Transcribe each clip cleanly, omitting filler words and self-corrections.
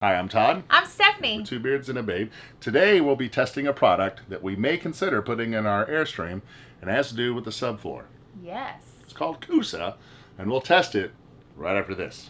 Hi, I'm Todd. I'm Stephanie. Two Beards and a Babe. Today we'll be testing a product that we may consider putting in our Airstream, and it has to do with the subfloor. Yes. It's called Coosa, and we'll test it right after this.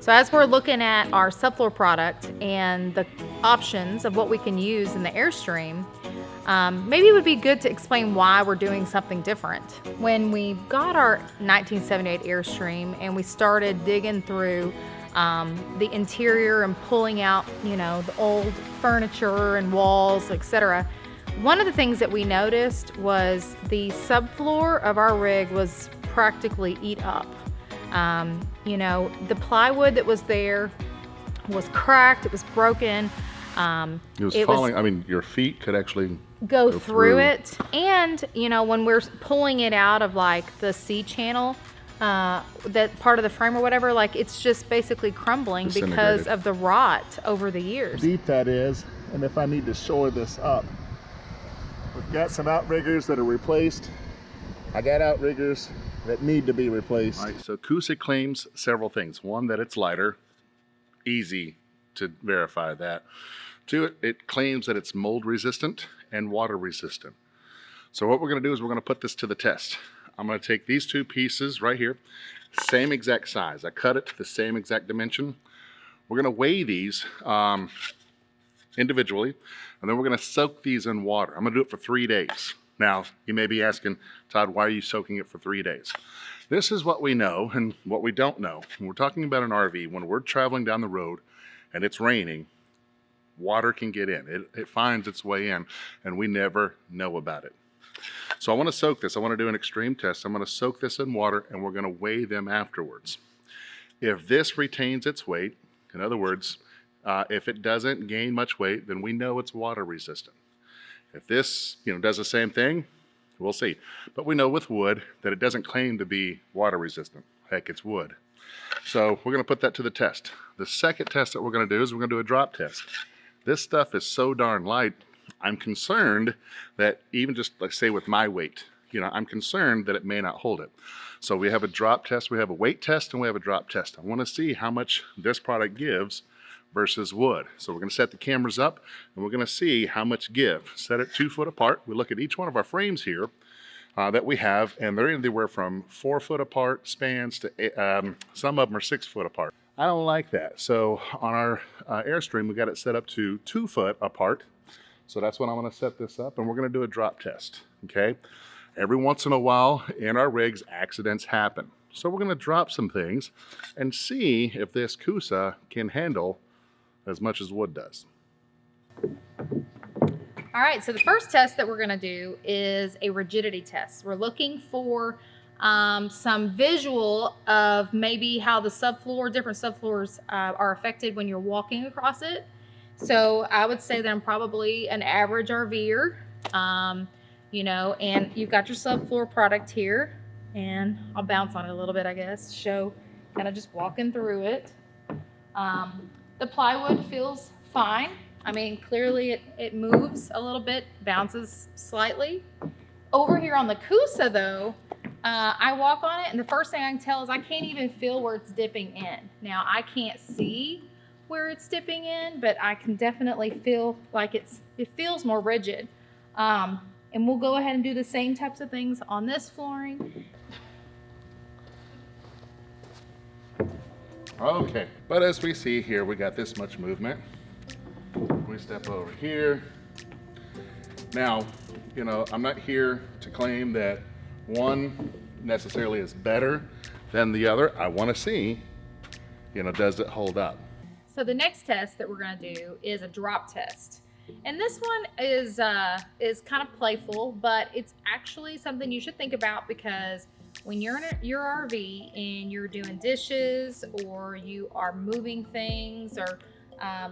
So as we're looking at our subfloor product and the options of what we can use in the Airstream, maybe it would be good to explain why we're doing something different. When we got our 1978 Airstream and we started digging through the interior and pulling out, the old furniture and walls, etc., one of the things that we noticed was the subfloor of our rig was practically eat up. The plywood that was there was cracked, it was broken. It was falling. Your feet could actually go through it. And, when we're pulling it out of like the C channel, that part of the frame or whatever, like it's just basically crumbling because of the rot over the years. Deep that is, and if I need to shore this up. We've got some outriggers that are replaced. I got outriggers that need to be replaced. All right, so Coosa claims several things. One, that it's lighter. Easy to verify that. Two, it claims that it's mold resistant and water resistant. So what we're going to do is we're going to put this to the test. I'm going to take these two pieces right here, same exact size. I cut it to the same exact dimension. We're going to weigh these individually, and then we're going to soak these in water. I'm going to do it for 3 days. Now, you may be asking, Todd, why are you soaking it for 3 days? This is what we know and what we don't know. When we're talking about an RV, when we're traveling down the road and it's raining, water can get in. It finds its way in, and we never know about it. So I want to soak this. I want to do an extreme test. I'm going to soak this in water, and we're going to weigh them afterwards. If this retains its weight, in other words, if it doesn't gain much weight, then we know it's water resistant. If this, does the same thing, we'll see. But we know with wood that it doesn't claim to be water resistant. Heck, it's wood. So we're going to put that to the test. The second test that we're going to do is we're going to do a drop test. This stuff is so darn light, I'm concerned that even just like say with my weight, I'm concerned that it may not hold it. So we have a drop test, we have a weight test, and we have a drop test. I want to see how much this product gives versus wood. So we're going to set the cameras up and we're going to see how much give. Set it 2 foot apart. We look at each one of our frames here that we have, and they're anywhere from 4 foot apart spans to some of them are 6 foot apart. I don't like that. So on our Airstream, we got it set up to 2 foot apart. So that's when I'm going to set this up, and we're going to do a drop test. Okay. Every once in a while in our rigs, accidents happen. So we're going to drop some things and see if this Coosa can handle as much as wood does. All right, so the first test that we're gonna do is a rigidity test. We're looking for some visual of maybe how the subfloor, different subfloors are affected when you're walking across it. So I would say that I'm probably an average RVer, and you've got your subfloor product here, and I'll bounce on it a little bit, I guess, show kind of just walking through it. The plywood feels fine. Clearly it moves a little bit, bounces slightly. Over here on the Coosa though, I walk on it and the first thing I can tell is I can't even feel where it's dipping in. Now I can't see where it's dipping in, but I can definitely feel like it feels more rigid. And we'll go ahead and do the same types of things on this flooring. Okay, but as we see here, we got this much movement. We step over here. Now, I'm not here to claim that one necessarily is better than the other. I want to see, does it hold up? So the next test that we're going to do is a drop test. And this one is kind of playful, but it's actually something you should think about because when you're in your RV and you're doing dishes or you are moving things or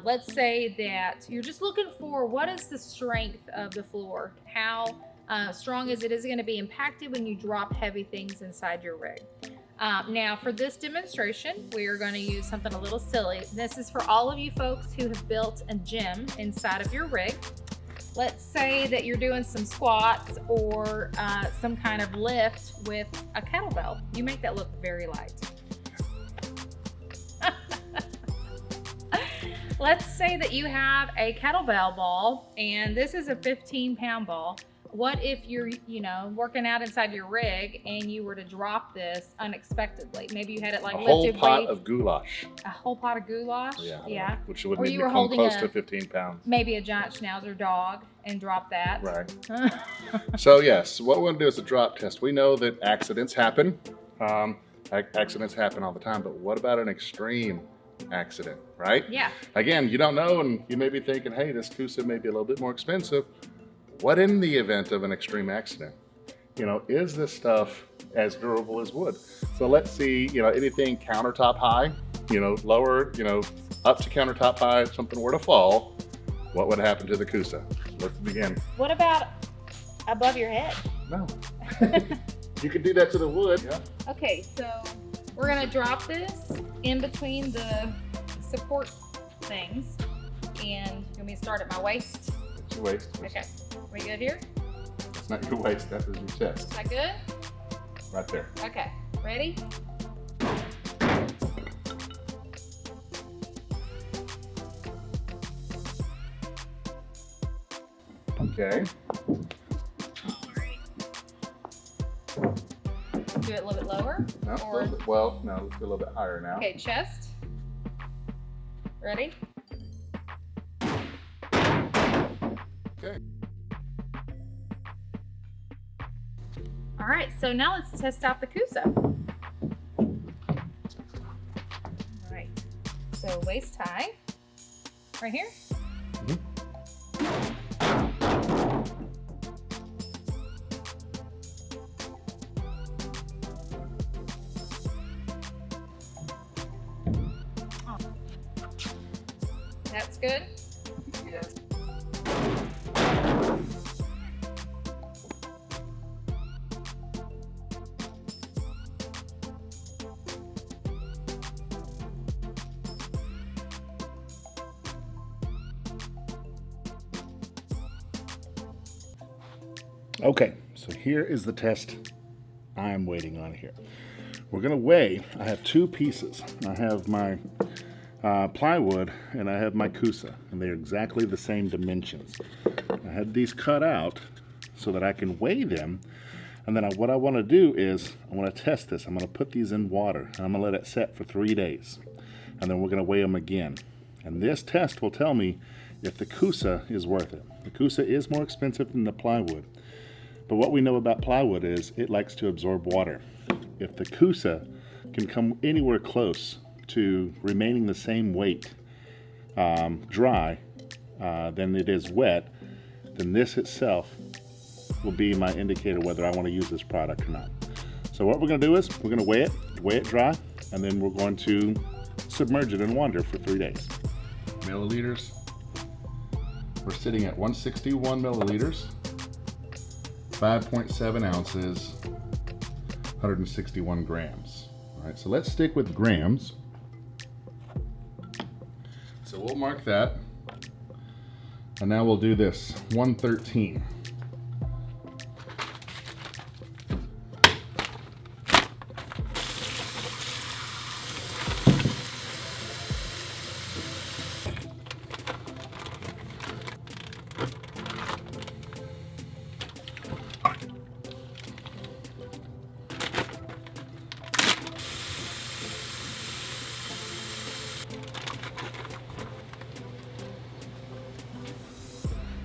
Let's say that you're just looking for what is the strength of the floor, how strong is it going to be impacted when you drop heavy things inside your rig. Now for this demonstration, we are going to use something a little silly. This is for all of you folks who have built a gym inside of your rig. Let's say that you're doing some squats or some kind of lift with a kettlebell. You make that look very light. Let's say that you have a kettlebell ball and this is a 15-pound ball. What if you're, working out inside your rig and you were to drop this unexpectedly? Maybe you had it like lifted A whole pot weight. of goulash. A whole pot of goulash? Yeah. Which would Or maybe you were come holding close a- to 15 pounds. Maybe a giant schnauzer dog and drop that. Right. So yes, what we're going to do is a drop test. We know that accidents happen. Accidents happen all the time, but what about an extreme accident, right? Yeah. Again, you don't know, and you may be thinking, hey, this Coosa may be a little bit more expensive. What in the event of an extreme accident? Is this stuff as durable as wood? So let's see, anything countertop high, lower, up to countertop high, if something were to fall, what would happen to the Coosa? Let's begin. What about above your head? No. You could do that to the wood. Yeah. Okay, so we're gonna drop this in between the support things. And you want me to start at my waist? It's your waist. Okay, we good here? It's not your waist, that is your chest. Is that good? Right there. Okay, ready? Okay. Do it a little bit lower. No, Or- no, let's go a little bit higher now. Okay, chest. Ready? Okay. All right, so now let's test out the Coosa. All right, so waist high, right here. Oh. That's good. Yes. Okay, so here is the test I'm waiting on here. We're gonna weigh, I have two pieces. I have my plywood and I have my Coosa, and they're exactly the same dimensions. I had these cut out so that I can weigh them, and then what I wanna do is, I wanna test this. I'm gonna put these in water, and I'm gonna let it set for 3 days. And then we're gonna weigh them again. And this test will tell me if the Coosa is worth it. The Coosa is more expensive than the plywood. But what we know about plywood is it likes to absorb water. If the Coosa can come anywhere close to remaining the same weight dry than it is wet, then this itself will be my indicator whether I want to use this product or not. So what we're going to do is we're going to weigh it dry, and then we're going to submerge it in water for 3 days. Milliliters. We're sitting at 161 milliliters. 5.7 ounces, 161 grams. All right, so let's stick with grams. So we'll mark that. And now we'll do this, 113.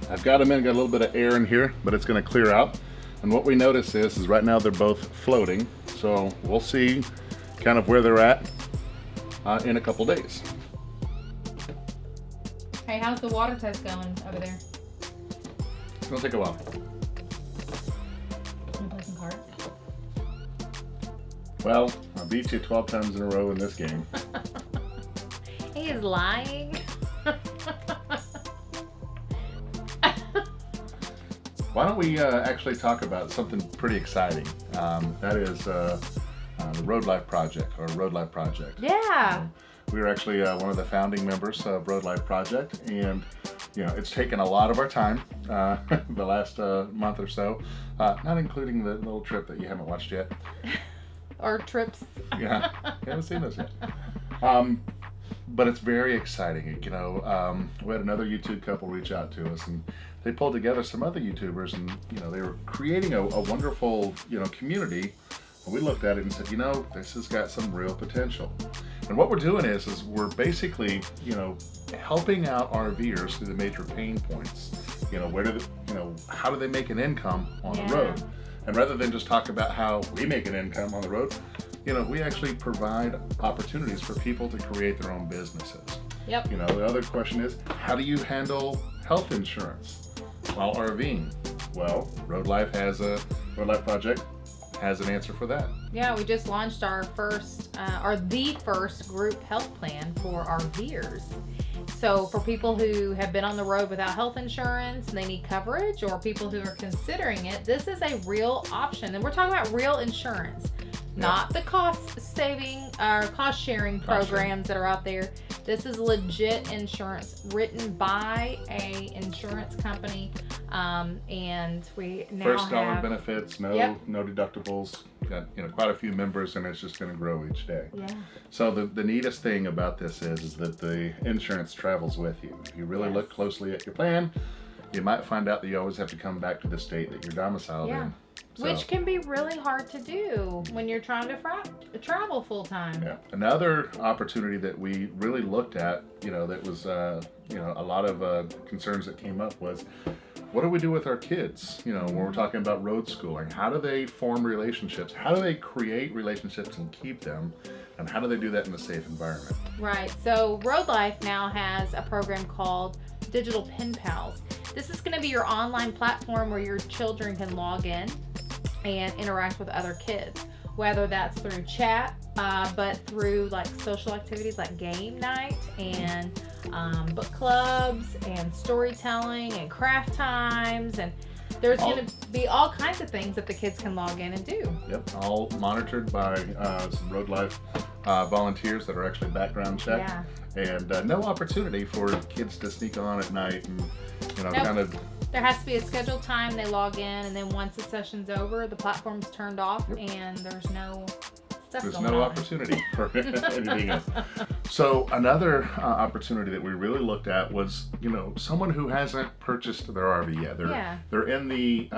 I've got them in, got a little bit of air in here, but it's going to clear out. And what we notice is right now they're both floating. So we'll see kind of where they're at in a couple days. Hey, how's the water test going over there? It's going to take a while. Wanna play some cards? Well, I beat you 12 times in a row in this game. He is lying. Why don't we actually talk about something pretty exciting? That is the Road Life Project, or Road Life Project. Yeah. We were actually one of the founding members of Road Life Project, and it's taken a lot of our time the last month or so, not including the little trip that you haven't watched yet. Or trips. Yeah, you haven't seen those yet. But it's very exciting. We had another YouTube couple reach out to us, and they pulled together some other YouTubers, and they were creating a wonderful community. And we looked at it and said, this has got some real potential. And what we're doing is we're basically helping out RVers through the major pain points. How do they make an income on the road? And rather than just talk about how we make an income on the road, we actually provide opportunities for people to create their own businesses. Yep. The other question is, how do you handle health insurance while RVing? Well, Road Life Project has an answer for that. Yeah, we just launched our the first group health plan for RVers. So for people who have been on the road without health insurance and they need coverage, or people who are considering it, this is a real option. And we're talking about real insurance, not the cost sharing programs that are out there. This is legit insurance written by a insurance company, and we now First dollar have benefits, no deductibles. Got quite a few members, and it's just going to grow each day. Yeah. So the neatest thing about this is that the insurance travels with you. If you really look closely at your plan, you might find out that you always have to come back to the state that you're domiciled in. Which can be really hard to do when you're trying to travel full time. Yeah. Another opportunity that we really looked at, that was a lot of concerns that came up was, what do we do with our kids? When we're talking about road schooling, how do they form relationships? How do they create relationships and keep them? And how do they do that in a safe environment? Right. So Road Life now has a program called Digital Pen Pals. This is going to be your online platform where your children can log in and interact with other kids, whether that's through chat, but through like social activities like game night and book clubs and storytelling and craft times, and there's going to be all kinds of things that the kids can log in and do. Yep, all monitored by some Road Life volunteers that are actually background checked. Yeah. And no opportunity for kids to sneak on at night and kind of. There has to be a scheduled time they log in, and then once the session's over, the platform's turned off, and there's no stuff There's going no on. opportunity for anything else. So another opportunity that we really looked at was, someone who hasn't purchased their RV yet. They're in the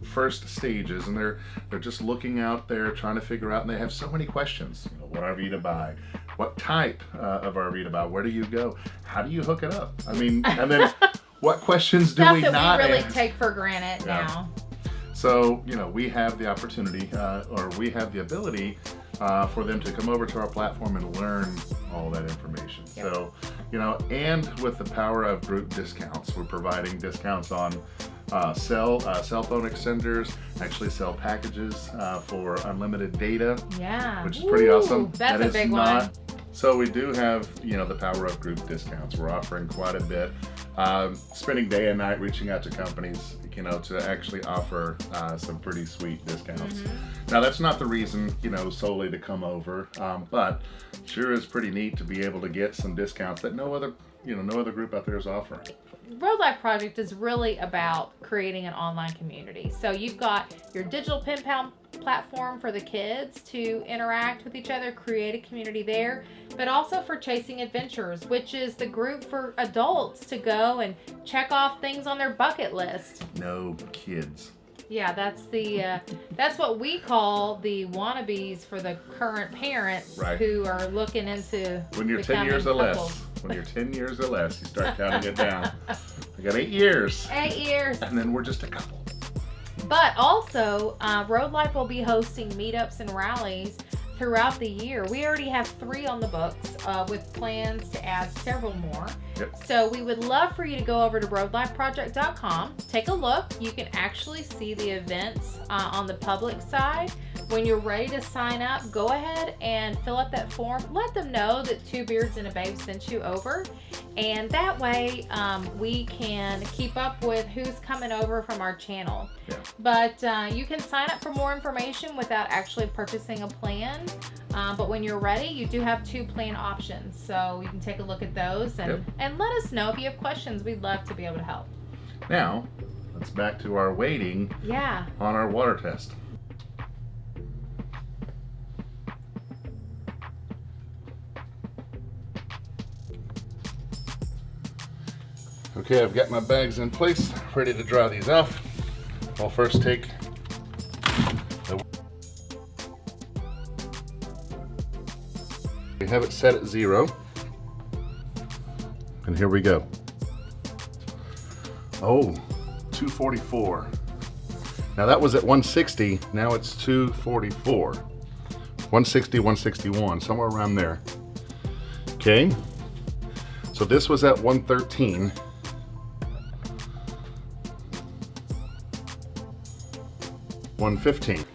first stages, and they're just looking out there trying to figure out, and they have so many questions. What RV to buy? What type of RV to buy? Where do you go? How do you hook it up? I mean, and then what questions do we not Stuff that we really ask? take for granted now. So, we have the opportunity, or we have the ability for them to come over to our platform and learn all that information. Yep. So, and with the power of group discounts, we're providing discounts on cell phone extenders, actually cell packages for unlimited data, which is pretty awesome. That's a big one. So we do have, the power of group discounts. We're offering quite a bit. Spending day and night reaching out to companies, to actually offer some pretty sweet discounts. Now that's not the reason, solely to come over, but sure is pretty neat to be able to get some discounts that no other group out there is offering. Road Life Project is really about creating an online community. So you've got your digital pen pal platform for the kids to interact with each other, create a community there, but also for Chasing Adventures, which is the group for adults to go and check off things on their bucket list. No kids. Yeah, that's what we call the wannabes for the current parents who are looking into when you're 10 years or less. When you're 10 years or less, you start counting it down. We got 8 years. 8 years. And then we're just a couple. But also, Road Life will be hosting meetups and rallies throughout the year. We already have 3 on the books with plans to add several more. Yep. So we would love for you to go over to roadlifeproject.com, take a look. You can actually see the events on the public side. When you're ready to sign up, go ahead and fill out that form. Let them know that Two Beards and a Babe sent you over. And that way we can keep up with who's coming over from our channel. Yeah. But you can sign up for more information without actually purchasing a plan. But when you're ready, you do have 2 plan options. So you can take a look at those and let us know if you have questions. We'd love to be able to help. Now, let's back to our weighting on our water test. Okay, I've got my bags in place, ready to dry these off. I'll first take we have it set at 0. And here we go. Oh, 244. Now that was at 160, now it's 244. 160, 161, somewhere around there. Okay, so this was at 113. 115.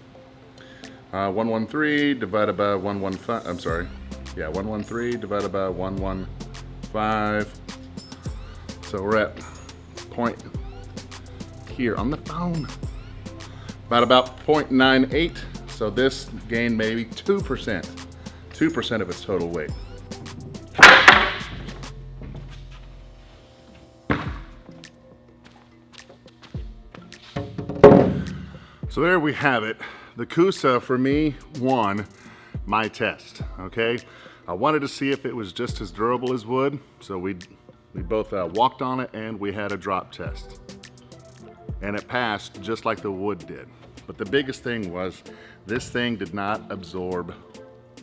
113 divided by 115, I'm sorry. Yeah, 113 divided by 115. So we're at point here on the phone. About 0.98. So this gained maybe 2%. 2% of its total weight. So there we have it. The Coosa, for me, won my test, okay? I wanted to see if it was just as durable as wood, so we both walked on it and we had a drop test. And it passed just like the wood did. But the biggest thing was this thing did not absorb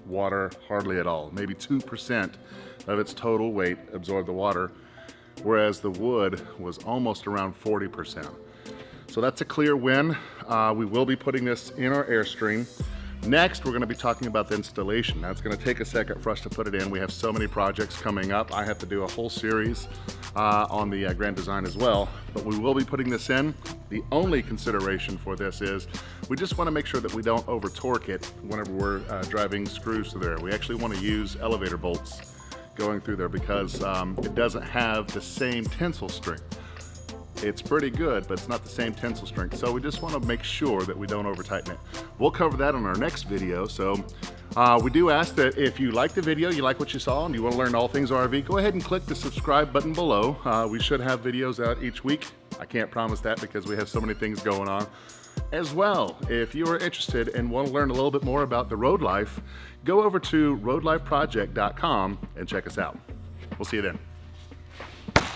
water hardly at all. Maybe 2% of its total weight absorbed the water, whereas the wood was almost around 40%. So that's a clear win. We will be putting this in our Airstream. Next, we're gonna be talking about the installation. Now, it's gonna take a second for us to put it in. We have so many projects coming up. I have to do a whole series on the Grand Design as well, but we will be putting this in. The only consideration for this is we just wanna make sure that we don't over torque it whenever we're driving screws through there. We actually wanna use elevator bolts going through there because it doesn't have the same tensile strength. It's pretty good, but it's not the same tensile strength. So we just want to make sure that we don't over tighten it. We'll cover that on our next video. So we do ask that if you like the video, you like what you saw, and you want to learn all things RV, go ahead and click the subscribe button below. We should have videos out each week. I can't promise that because we have so many things going on. As well, if you are interested and want to learn a little bit more about the road life, go over to roadlifeproject.com and check us out. We'll see you then.